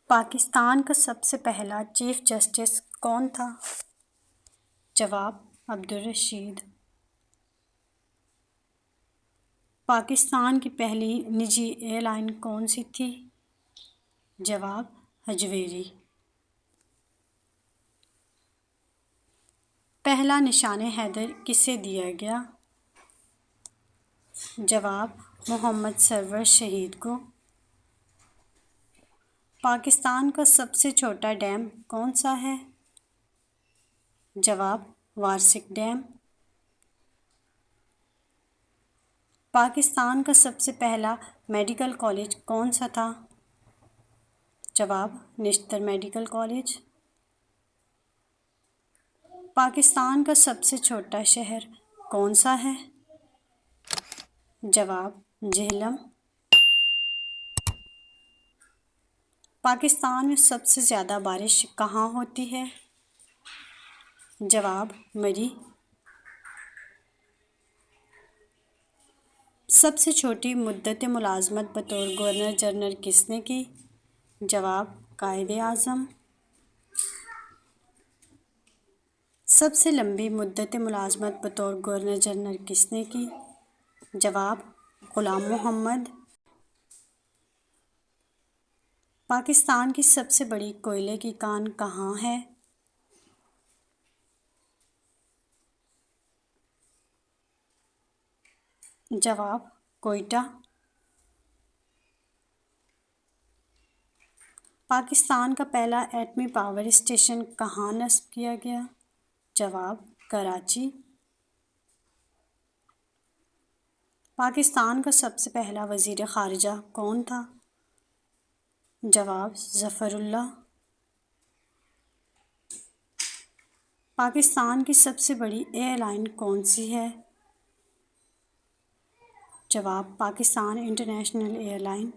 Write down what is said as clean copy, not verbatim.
پاکستان کا سب سے پہلا چیف جسٹس کون تھا؟ جواب: عبدالرشید۔ پاکستان کی پہلی نجی ایئر لائن کون سی تھی؟ جواب: حجویری۔ پہلا نشان حیدر کسے دیا گیا؟ جواب: محمد سرور شہید کو۔ پاکستان کا سب سے چھوٹا ڈیم کون سا ہے؟ جواب: وارسک ڈیم۔ پاکستان کا سب سے پہلا میڈیکل کالج کون سا تھا؟ جواب: نشتر میڈیکل کالج۔ پاکستان کا سب سے چھوٹا شہر کون سا ہے؟ جواب: جہلم۔ پاکستان میں سب سے زیادہ بارش کہاں ہوتی ہے؟ جواب: مری۔ سب سے چھوٹی مدت ملازمت بطور گورنر جنرل کس نے کی؟ جواب: قائد اعظم۔ سب سے لمبی مدت ملازمت بطور گورنر جنرل کس نے کی؟ جواب: غلام محمد۔ پاکستان کی سب سے بڑی کوئلے کی کان کہاں ہے؟ جواب: کوئٹہ۔ پاکستان کا پہلا ایٹمی پاور اسٹیشن کہاں نصب کیا گیا؟ جواب: کراچی۔ پاکستان کا سب سے پہلا وزیر خارجہ کون تھا؟ جواب: ظفر اللہ۔ پاکستان کی سب سے بڑی ایئر لائن کون سی ہے؟ جواب: پاکستان انٹرنیشنل ایئر لائن۔